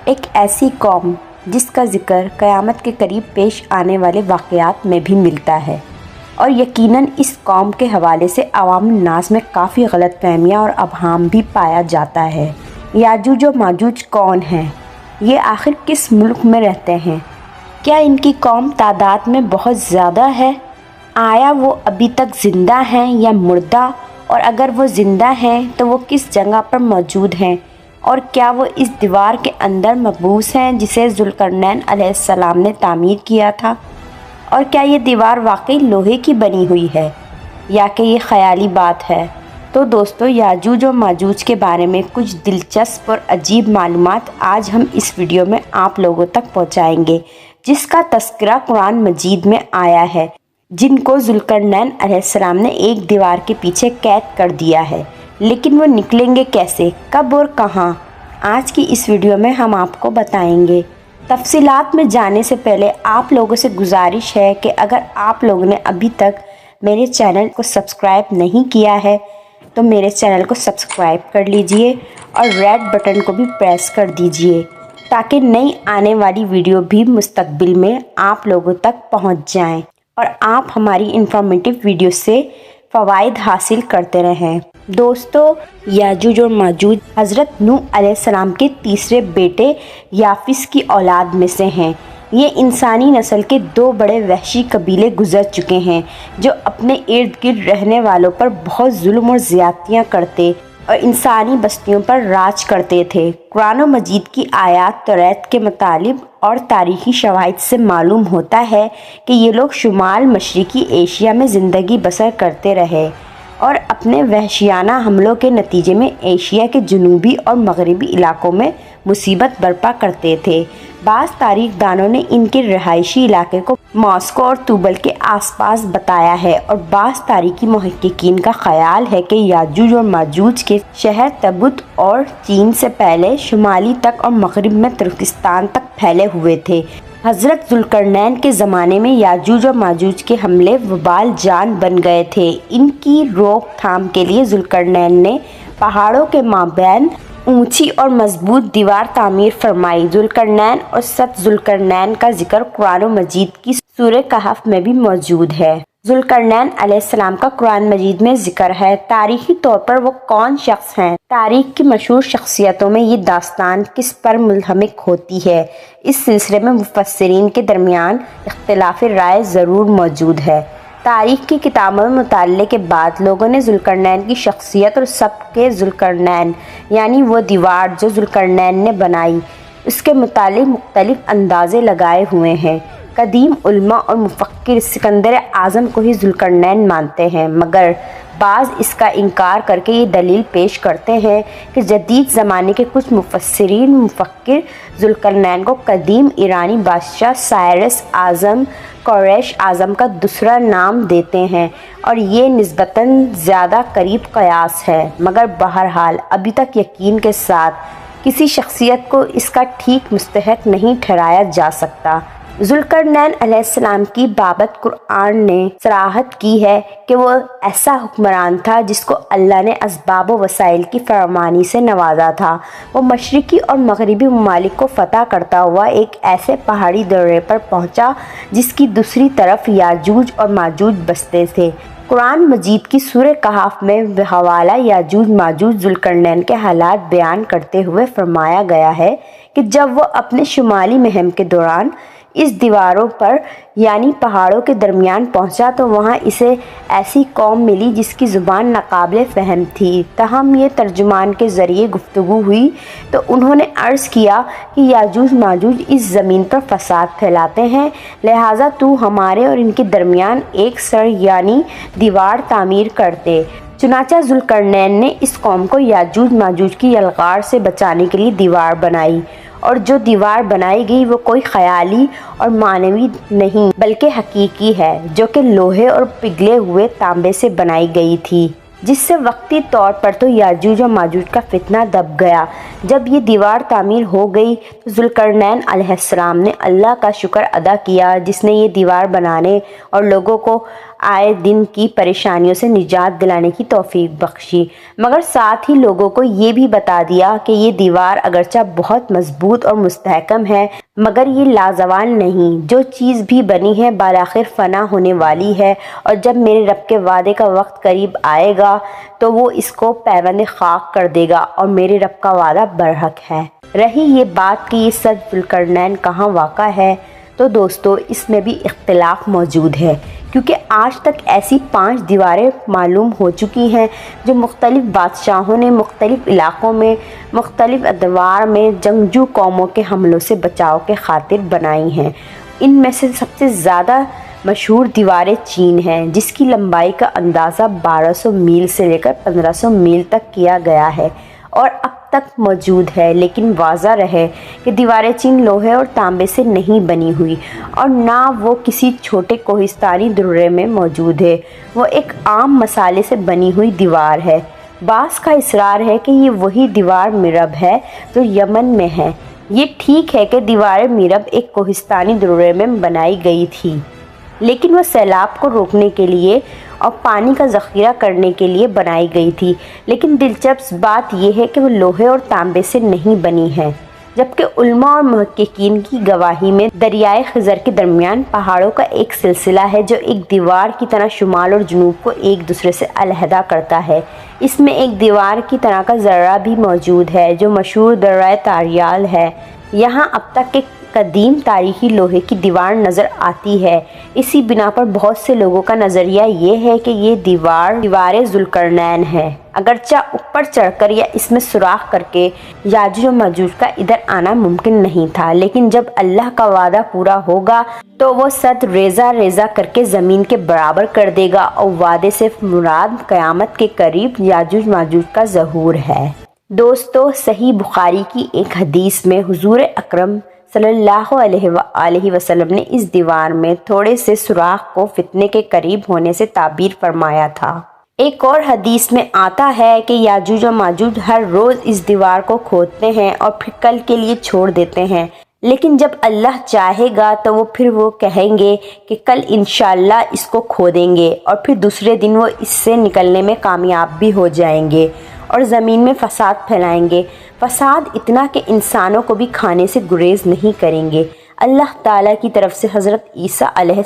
ایک ایسی قوم جس کا ذکر قیامت کے قریب پیش آنے والے واقعات میں بھی ملتا ہے، اور یقیناً اس قوم کے حوالے سے عوام الناس میں کافی غلط فہمیاں اور ابہام بھی پایا جاتا ہے۔ یاجوج و ماجوج کون ہیں؟ یہ آخر کس ملک میں رہتے ہیں؟ کیا ان کی قوم تعداد میں بہت زیادہ ہے؟ آیا وہ ابھی تک زندہ ہیں یا مردہ؟ اور اگر وہ زندہ ہیں تو وہ کس جگہ پر موجود ہیں؟ اور کیا وہ اس دیوار کے اندر محبوس ہیں جسے ذوالقرنین علیہ السلام نے تعمیر کیا تھا؟ اور کیا یہ دیوار واقعی لوہے کی بنی ہوئی ہے یا کہ یہ خیالی بات ہے؟ تو دوستو، یاجوج و ماجوج کے بارے میں کچھ دلچسپ اور عجیب معلومات آج ہم اس ویڈیو میں آپ لوگوں تک پہنچائیں گے، جس کا تذکرہ قرآن مجید میں آیا ہے، جن کو ذوالقرنین علیہ السلام نے ایک دیوار کے پیچھے قید کر دیا ہے۔ لیکن وہ نکلیں گے کیسے، کب اور کہاں؟ آج کی اس ویڈیو میں ہم آپ کو بتائیں گے۔ تفصیلات میں جانے سے پہلے آپ لوگوں سے گزارش ہے کہ اگر آپ لوگوں نے ابھی تک میرے چینل کو سبسکرائب نہیں کیا ہے تو میرے چینل کو سبسکرائب کر لیجئے اور ریڈ بٹن کو بھی پریس کر دیجئے تاکہ نئی آنے والی ویڈیو بھی مستقبل میں آپ لوگوں تک پہنچ جائیں اور آپ ہماری انفارمیٹیو ویڈیو سے فوائد حاصل کرتے رہیں۔ دوستو، یاجوج اور ماجوج حضرت نوح علیہ السلام کے تیسرے بیٹے یافس کی اولاد میں سے ہیں۔ یہ انسانی نسل کے دو بڑے وحشی قبیلے گزر چکے ہیں جو اپنے ارد گرد رہنے والوں پر بہت ظلم اور زیادتیاں کرتے اور انسانی بستیوں پر راج کرتے تھے۔ قرآن مجید کی آیات توریت کے مطالب اور تاریخی شواہد سے معلوم ہوتا ہے کہ یہ لوگ شمال مشرقی ایشیا میں زندگی بسر کرتے رہے اور اپنے وحشیانہ حملوں کے نتیجے میں ایشیا کے جنوبی اور مغربی علاقوں میں مصیبت برپا کرتے تھے۔ بعض تاریخ دانوں نے ان کے رہائشی علاقے کو ماسکو اور توبل کے آس پاس بتایا ہے، اور بعض تاریخی محققین کا خیال ہے کہ یاجوج اور ماجوج کے شہر تبت اور چین سے پہلے شمالی تک اور مغرب میں ترکستان تک پھیلے ہوئے تھے۔ حضرت ذوالقرنین کے زمانے میں یاجوج و ماجوج کے حملے وبال جان بن گئے تھے۔ ان کی روک تھام کے لیے ذوالقرنین نے پہاڑوں کے مابین اونچی اور مضبوط دیوار تعمیر فرمائی۔ ذوالقرنین اور ست ذوالقرنین کا ذکر قرآن مجید کی سورہ کہف میں بھی موجود ہے۔ ذوالقرنین علیہ السلام کا قرآن مجید میں ذکر ہے۔ تاریخی طور پر وہ کون شخص ہیں؟ تاریخ کی مشہور شخصیتوں میں یہ داستان کس پر منہمک ہوتی ہے؟ اس سلسلے میں مفسرین کے درمیان اختلاف رائے ضرور موجود ہے۔ تاریخ کی کتابوں میں مطالعے کے بعد لوگوں نے ذوالقرنین کی شخصیت اور سبق ذوالقرنین یعنی وہ دیوار جو ذوالقرنین نے بنائی، اس کے متعلق مختلف اندازے لگائے ہوئے ہیں۔ قدیم علماء اور مفکر سکندر اعظم کو ہی ذوالقرنین مانتے ہیں، مگر بعض اس کا انکار کر کے یہ دلیل پیش کرتے ہیں کہ جدید زمانے کے کچھ مفکر ذوالقرنین کو قدیم ایرانی بادشاہ سائرس اعظم کوریش اعظم کا دوسرا نام دیتے ہیں، اور یہ نسبتاً زیادہ قریب قیاس ہے، مگر بہرحال ابھی تک یقین کے ساتھ کسی شخصیت کو اس کا ٹھیک مستحق نہیں ٹھہرایا جا سکتا۔ ذوالقرنین علیہ السلام کی بابت قرآن نے صراحت کی ہے کہ وہ ایسا حکمران تھا جس کو اللہ نے اسباب و وسائل کی فراوانی سے نوازا تھا۔ وہ مشرقی اور مغربی ممالک کو فتح کرتا ہوا ایک ایسے پہاڑی درے پر پہنچا جس کی دوسری طرف یاجوج اور ماجوج بستے تھے۔ قرآن مجید کی سورہ کہف میں بحوالہ یاجوج ماجوج ذوالقرنین کے حالات بیان کرتے ہوئے فرمایا گیا ہے کہ جب وہ اپنے شمالی مہم کے دوران اس دیواروں پر یعنی پہاڑوں کے درمیان پہنچا تو وہاں اسے ایسی قوم ملی جس کی زبان ناقابل فہم تھی۔ تاہم یہ ترجمان کے ذریعے گفتگو ہوئی تو انہوں نے عرض کیا کہ یاجوج ماجوج اس زمین پر فساد پھیلاتے ہیں، لہٰذا تو ہمارے اور ان کے درمیان ایک سر یعنی دیوار تعمیر کرتے۔ چنانچہ ذوالقرنین نے اس قوم کو یاجوج ماجوج کی یلغار سے بچانے کے لیے دیوار بنائی، اور جو دیوار بنائی گئی وہ کوئی خیالی اور معنوی نہیں بلکہ حقیقی ہے، جو کہ لوہے اور پگھلے ہوئے تانبے سے بنائی گئی تھی، جس سے وقتی طور پر تو یاجوج و ماجوج کا فتنہ دب گیا۔ جب یہ دیوار تعمیر ہو گئی تو ذوالقرنین علیہ السلام نے اللہ کا شکر ادا کیا جس نے یہ دیوار بنانے اور لوگوں کو آئے دن کی پریشانیوں سے نجات دلانے کی توفیق بخشی، مگر ساتھ ہی لوگوں کو یہ بھی بتا دیا کہ یہ دیوار اگرچہ بہت مضبوط اور مستحکم ہے مگر یہ لازوال نہیں، جو چیز بھی بنی ہے بالآخر فنا ہونے والی ہے، اور جب میرے رب کے وعدے کا وقت قریب آئے گا تو وہ اس کو پیوند خاک کر دے گا، اور میرے رب کا وعدہ برحق ہے۔ رہی یہ بات کہ یہ سج ذوالقرنین کہاں واقع ہے، تو دوستو اس میں بھی اختلاف موجود ہے، کیونکہ آج تک ایسی 5 دیواریں معلوم ہو چکی ہیں جو مختلف بادشاہوں نے مختلف علاقوں میں مختلف ادوار میں جنگجو قوموں کے حملوں سے بچاؤ کے خاطر بنائی ہیں۔ ان میں سے سب سے زیادہ مشہور دیواریں چین ہیں، جس کی لمبائی کا اندازہ 1200 میل سے لے کر 1500 میل تک کیا گیا ہے اور اب تک موجود ہے، لیکن واضح رہے کہ دیواریں چین لوہے اور تانبے سے نہیں بنی ہوئی اور نہ وہ کسی چھوٹے کوہستانی درے میں موجود ہے، وہ ایک عام مسالے سے بنی ہوئی دیوار ہے۔ بعض کا اصرار ہے کہ یہ وہی دیوار مرب ہے جو یمن میں ہے۔ یہ ٹھیک ہے کہ دیوار مرب ایک کوہستانی درے میں بنائی گئی تھی، لیکن وہ سیلاب کو روکنے کے لیے اور پانی کا ذخیرہ کرنے کے لیے بنائی گئی تھی، لیکن دلچسپ بات یہ ہے کہ وہ لوہے اور تانبے سے نہیں بنی ہے، جبکہ علماء اور محققین کی گواہی میں دریائے خزر کے درمیان پہاڑوں کا ایک سلسلہ ہے جو ایک دیوار کی طرح شمال اور جنوب کو ایک دوسرے سے علیحدہ کرتا ہے۔ اس میں ایک دیوار کی طرح کا ذرہ بھی موجود ہے جو مشہور درہ تاریال ہے۔ یہاں اب تک ایک قدیم تاریخی لوہے کی دیوار نظر آتی ہے۔ اسی بنا پر بہت سے لوگوں کا نظریہ یہ ہے کہ یہ دیوار ذوالقرنین ہے، اگرچہ اوپر چڑھ کر یا اس میں سوراخ کر کے یاجوج و ماجوج کا ادھر آنا ممکن نہیں تھا، لیکن جب اللہ کا وعدہ پورا ہوگا تو وہ سد ریزہ ریزہ کر کے زمین کے برابر کر دے گا، اور وعدے سے مراد قیامت کے قریب یاجوج ماجوج کا ظہور ہے۔ دوستو صحیح بخاری کی ایک حدیث میں حضور اکرم صلی اللہ علیہ وآلہ وسلم نے اس دیوار میں تھوڑے سے سوراخ کو فتنے کے قریب ہونے سے تعبیر فرمایا تھا۔ ایک اور حدیث میں آتا ہے کہ یاجوج و ماجوج ہر روز اس دیوار کو کھودتے ہیں اور پھر کل کے لیے چھوڑ دیتے ہیں، لیکن جب اللہ چاہے گا تو وہ کہیں گے کہ کل انشاءاللہ اس کو کھودیں گے، اور پھر دوسرے دن وہ اس سے نکلنے میں کامیاب بھی ہو جائیں گے اور زمین میں فساد پھیلائیں گے، فساد اتنا کہ انسانوں کو بھی کھانے سے گریز نہیں کریں گے۔ اللہ تعالیٰ کی طرف سے حضرت عیسیٰ علیہ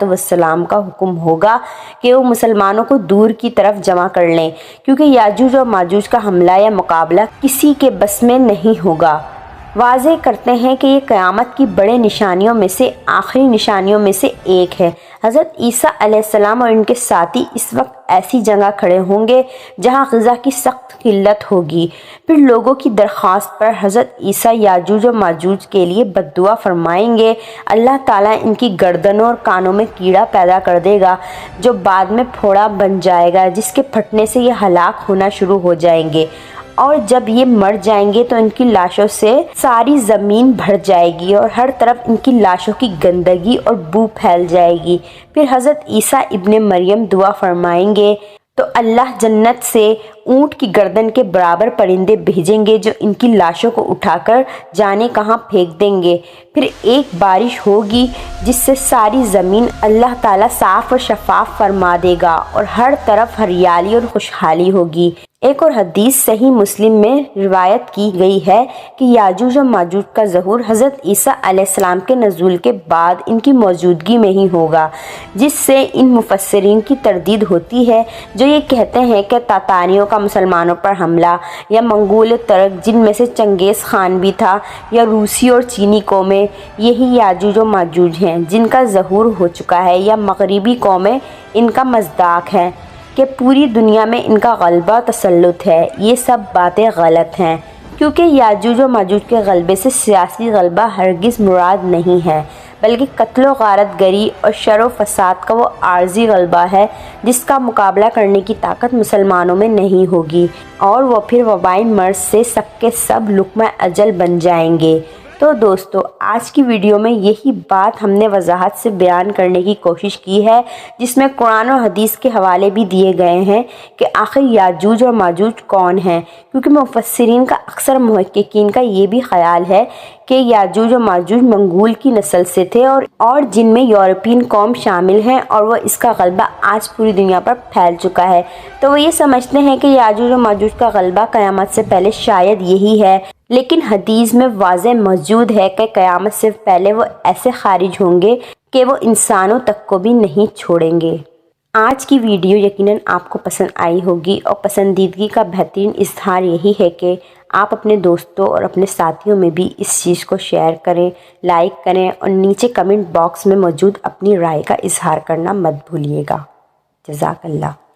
السلام کا حکم ہوگا کہ وہ مسلمانوں کو دور کی طرف جمع کر لیں، کیونکہ یاجوج و ماجوج کا حملہ یا مقابلہ کسی کے بس میں نہیں ہوگا۔ واضح کرتے ہیں کہ یہ قیامت کی بڑے نشانیوں میں سے آخری نشانیوں میں سے ایک ہے۔ حضرت عیسیٰ علیہ السلام اور ان کے ساتھی اس وقت ایسی جگہ کھڑے ہوں گے جہاں غذا کی سخت قلت ہوگی۔ پھر لوگوں کی درخواست پر حضرت عیسیٰ یاجوج و ماجوج کے لیے بددعا فرمائیں گے۔ اللہ تعالیٰ ان کی گردنوں اور کانوں میں کیڑا پیدا کر دے گا جو بعد میں پھوڑا بن جائے گا، جس کے پھٹنے سے یہ ہلاک ہونا شروع ہو جائیں گے، اور جب یہ مر جائیں گے تو ان کی لاشوں سے ساری زمین بھر جائے گی اور ہر طرف ان کی لاشوں کی گندگی اور بو پھیل جائے گی۔ پھر حضرت عیسیٰ ابن مریم دعا فرمائیں گے تو اللہ جنت سے اونٹ کی گردن کے برابر پرندے بھیجیں گے جو ان کی لاشوں کو اٹھا کر جانے کہاں پھینک دیں گے۔ پھر ایک بارش ہوگی جس سے ساری زمین اللہ تعالیٰ صاف اور شفاف فرما دے گا اور ہر طرف ہریالی اور خوشحالی ہوگی۔ ایک اور حدیث صحیح مسلم میں روایت کی گئی ہے کہ یاجوج و ماجوج کا ظہور حضرت عیسیٰ علیہ السلام کے نزول کے بعد ان کی موجودگی میں ہی ہوگا، جس سے ان مفسرین کی تردید ہوتی ہے جو یہ کہتے ہیں کہ تاتاریوں کا مسلمانوں پر حملہ، یا منگول ترک جن میں سے چنگیز خان بھی تھا، یا روسی اور چینی قومیں، یہی یاجوج و ماجوج ہیں جن کا ظہور ہو چکا ہے، یا مغربی قومیں ان کا مصداق ہیں کہ پوری دنیا میں ان کا غلبہ تسلط ہے۔ یہ سب باتیں غلط ہیں، کیونکہ یاجوج و ماجوج کے غلبے سے سیاسی غلبہ ہرگز مراد نہیں ہے، بلکہ قتل و غارت گری اور شر و فساد کا وہ عارضی غلبہ ہے جس کا مقابلہ کرنے کی طاقت مسلمانوں میں نہیں ہوگی، اور وہ پھر وبائی مرض سے سب کے سب لقمہ اجل بن جائیں گے۔ تو دوستو آج کی ویڈیو میں یہی بات ہم نے وضاحت سے بیان کرنے کی کوشش کی ہے، جس میں قرآن اور حدیث کے حوالے بھی دیے گئے ہیں کہ آخر یاجوج اور ماجوج کون ہیں، کیونکہ مفسرین کا اکثر محققین کا یہ بھی خیال ہے کہ یاجوج اور ماجوج منگول کی نسل سے تھے اور جن میں یورپین قوم شامل ہیں، اور وہ اس کا غلبہ آج پوری دنیا پر پھیل چکا ہے۔ تو وہ یہ سمجھتے ہیں کہ یاجوج اور ماجوج کا غلبہ قیامت سے پہلے شاید یہی ہے، لیکن حدیث میں واضح موجود ہے کہ قیامت سے پہلے وہ ایسے خارج ہوں گے کہ وہ انسانوں تک کو بھی نہیں چھوڑیں گے۔ آج کی ویڈیو یقیناً آپ کو پسند آئی ہوگی، اور پسندیدگی کا بہترین اظہار یہی ہے کہ آپ اپنے دوستوں اور اپنے ساتھیوں میں بھی اس چیز کو شیئر کریں، لائک کریں، اور نیچے کمنٹ باکس میں موجود اپنی رائے کا اظہار کرنا مت بھولیے گا۔ جزاک اللہ۔